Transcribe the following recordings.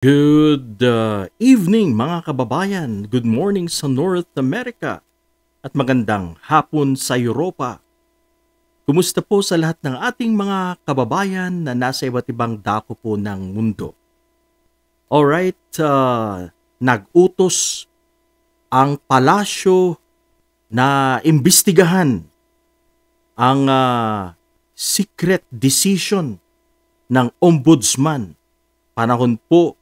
Good evening mga kababayan. Good morning sa North America at magandang hapon sa Europa. Kumusta po sa lahat ng ating mga kababayan na nasa iba't ibang dako po ng mundo? Alright, nag-utos ang palasyo na imbestigahan ang secret decision ng ombudsman panahon po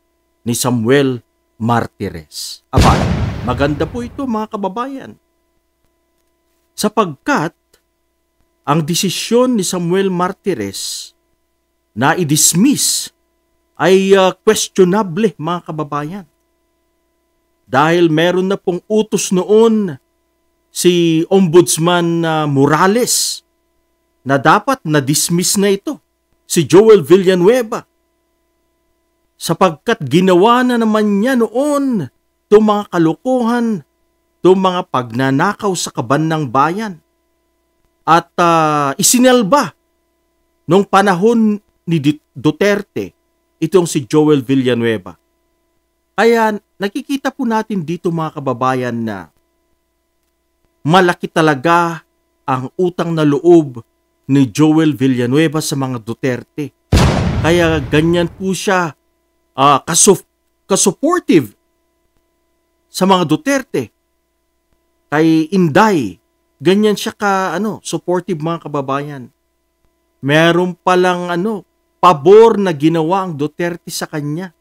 ni Samuel Martires. Aba, maganda po ito mga kababayan. Sapagkat ang desisyon ni Samuel Martires na i-dismiss ay questionable mga kababayan. Dahil meron na pong utos noon si Ombudsman Morales na dapat na-dismiss na ito, si Joel Villanueva. Sapagkat ginawa na naman niya noon itong mga kalokohan, itong mga pagnanakaw sa kaban ng bayan. At isinalba nung panahon ni Duterte itong si Joel Villanueva. Kaya nakikita po natin dito mga kababayan na malaki talaga ang utang na loob ni Joel Villanueva sa mga Duterte. Kaya ganyan po siya kasupportive sa mga Duterte. Kay Inday, ganyan siya supportive mga kababayan. Meron palang pabor na ginawa ang Duterte sa kanya.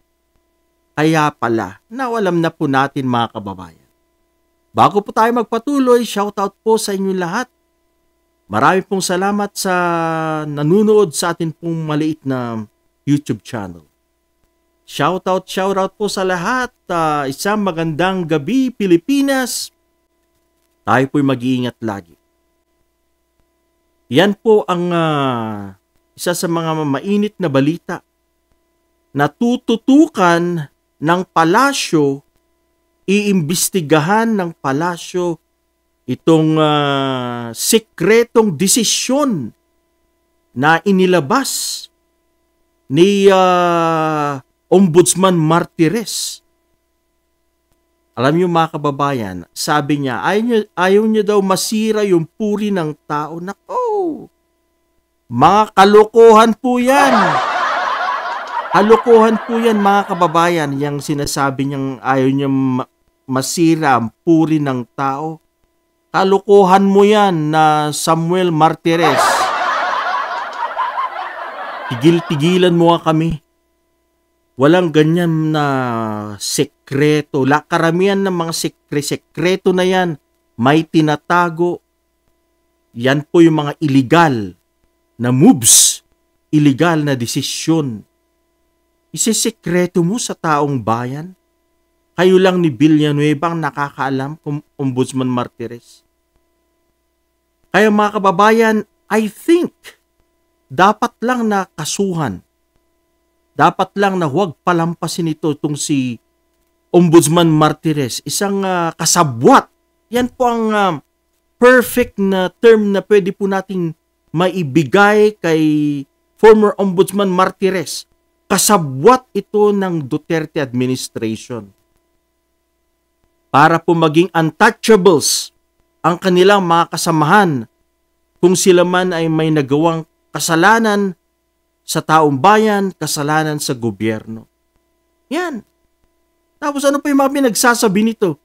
Kaya pala, nawalam na po natin mga kababayan. Bago po tayo magpatuloy, shoutout po sa inyo lahat. Marami pong salamat sa nanunood sa atin pong maliit na YouTube channel. Shoutout po sa lahat. Isang magandang gabi, Pilipinas. Tayo po'y mag-iingat lagi. Yan po ang isa sa mga mainit na balita na tututukan ng palasyo, iimbestigahan ng palasyo itong sekretong desisyon na inilabas ni Ombudsman Martires. Alam niyo mga kababayan, sabi niya, ayaw niya daw masira yung puri ng tao. Nako, mga kalokohan po yan. Kalokohan po yan mga kababayan, yung sinasabi niyang ayaw niya masira ang puri ng tao. Kalokohan mo yan na Samuel Martires. Tigil-tigilan mo nga kami. Walang ganyan na sekreto. Karamihan ng mga sekreto na yan, may tinatago. Yan po yung mga illegal na moves, illegal na desisyon. Isisekreto mo sa taong bayan? Kayo lang ni Villanueva ang nakakaalam kung Ombudsman Martires. Kaya mga kababayan, I think dapat lang na kasuhan. Dapat lang na huwag palampasin ito itong si Ombudsman Martires. Isang kasabwat. Yan po ang perfect na term na pwede po nating maibigay kay former Ombudsman Martires. Kasabwat ito ng Duterte administration. Para po maging untouchables ang kanilang mga kasamahan kung sila man ay may nagawang kasalanan sa taong bayan, kasalanan sa gobyerno. Yan. Tapos ano pa yung mga pinagsasabi nito?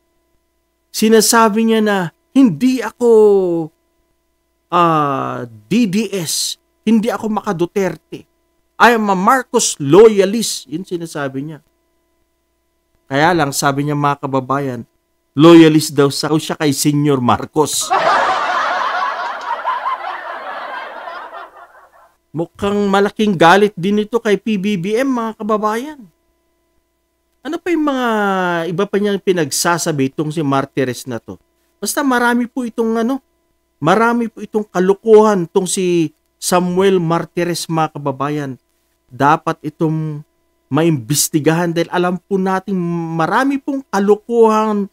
Sinasabi niya na hindi ako DDS, hindi ako maka-Duterte. I am a Marcos loyalist. Yun sinasabi niya. Kaya lang sabi niya mga kababayan, loyalist daw siya kay Senyor Marcos. Mukhang malaking galit din ito kay PBBM mga kababayan. Ano pa yung mga iba pa niyang pinagsasabi itong si Martires na to? Basta marami po itong kalukuhan itong si Samuel Martires mga kababayan. Dapat itong maimbestigahan dahil alam po natin marami pong kalukuhan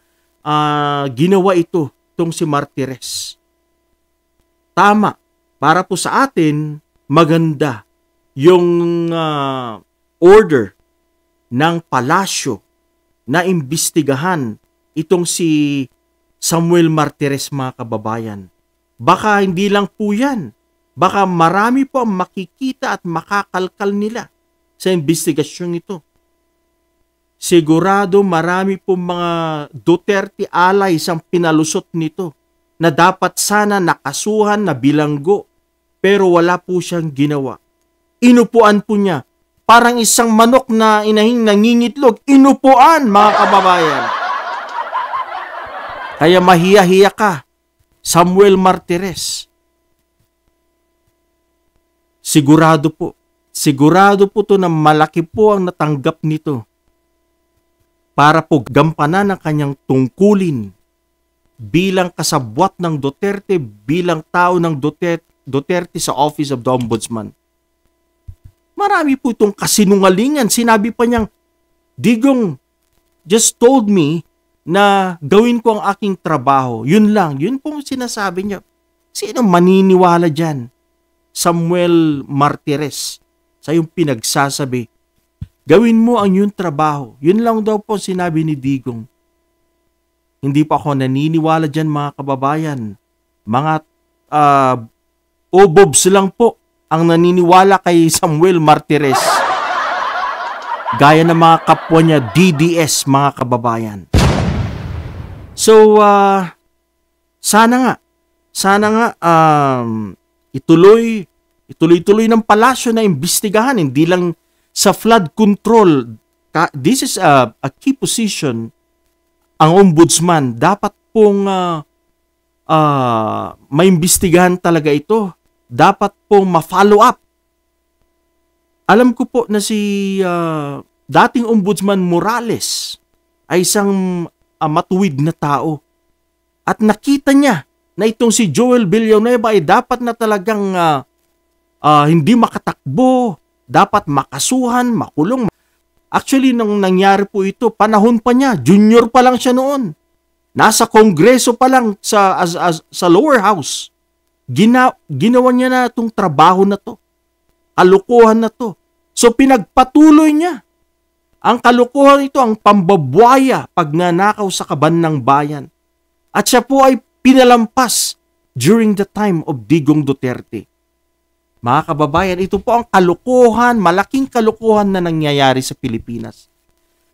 ginawa itong si Martires. Tama, para po sa atin, maganda yung order ng palasyo na imbestigahan itong si Samuel Martires, mga kababayan. Baka hindi lang po yan. Baka marami po ang makikita at makakalkal nila sa investigasyong ito. Sigurado marami po mga Duterte allies ang pinalusot nito na dapat sana nakasuhan na bilanggo, pero wala po siyang ginawa. Inupuan po niya. Parang isang manok na inahing nangingitlog. Inupuan, mga kababayan. Kaya mahiya-hiya ka, Samuel Martires. Sigurado po to na malaki po ang natanggap nito para po gampanan ang kanyang tungkulin bilang kasabwat ng Duterte, bilang tao ng Duterte sa Office of the Ombudsman. Marami po itong kasinungalingan. Sinabi pa niyang, Digong just told me na gawin ko ang aking trabaho. Yun lang. Yun pong sinasabi niya. Sino maniniwala dyan? Samuel Martires sa yung pinagsasabi. Gawin mo ang iyong trabaho. Yun lang daw po sinabi ni Digong. Hindi pa ako naniniwala dyan, mga kababayan. Mga obobs lang po ang naniniwala kay Samuel Martires. Gaya ng mga kapwa niya DDS, mga kababayan. So, sana nga ituloy-tuloy ng palasyo na imbestigahan, hindi lang sa flood control. This is a key position. Ang ombudsman dapat pong maimbestigahan talaga ito. Dapat pong ma-follow up. Alam ko po na si dating ombudsman Morales ay isang matuwid na tao. At nakita niya na itong si Joel Villanueva ay dapat na talagang hindi makatakbo, dapat makasuhan, makulong. Actually, nang nangyari po ito, panahon pa niya, junior pa lang siya noon. Nasa kongreso pa lang sa lower house. Ginawa niya na itong trabaho na to. Kalukuhan na to. So pinagpatuloy niya. Ang kalukuhan ito, ang pambabuaya, pagnanakaw sa kaban ng bayan. At siya po ay pinalampas during the time of Digong Duterte. Mga kababayan, ito po ang kalukuhan, malaking kalukuhan na nangyayari sa Pilipinas.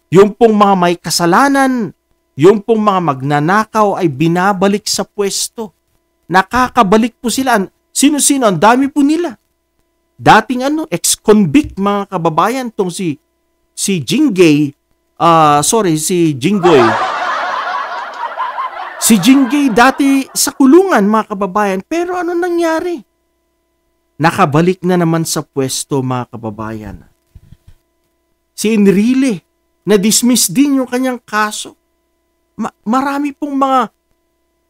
Yung pong mga may kasalanan, yung pong mga magnanakaw ay binabalik sa pwesto. Nakakabalik po sila. Sino-sino? Ang dami po nila. Dating ex-convict, mga kababayan, tong si Jinggoy. Si Jinggoy dati sa kulungan, mga kababayan. Pero ano nangyari? Nakabalik na naman sa pwesto, mga kababayan. Si Enrile, na-dismiss din yung kanyang kaso. Marami pong mga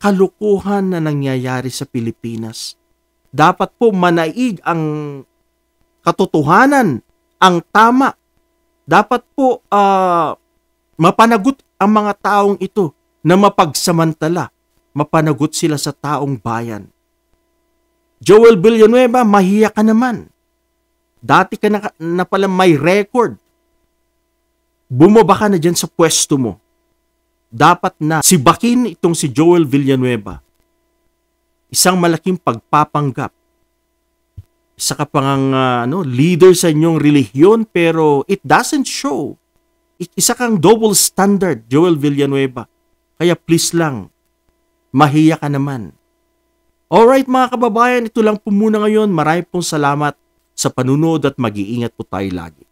kalukuhan na nangyayari sa Pilipinas. Dapat po manaig ang katotohanan, ang tama. Dapat po mapanagot ang mga taong ito na mapagsamantala. Mapanagot sila sa taong bayan. Joel Villanueva, mahiya ka naman. Dati ka na pala may record. Bumaba ka na dyan sa pwesto mo. Dapat na sibakin itong si Joel Villanueva. Isang malaking pagpapanggap. Isa ka pang leader sa inyong relihiyon, pero it doesn't show. Isa kang double standard, Joel Villanueva. Kaya please lang, mahiya ka naman. Alright mga kababayan, ito lang po muna ngayon. Marami pong salamat sa panunod at mag-iingat po tayo lagi.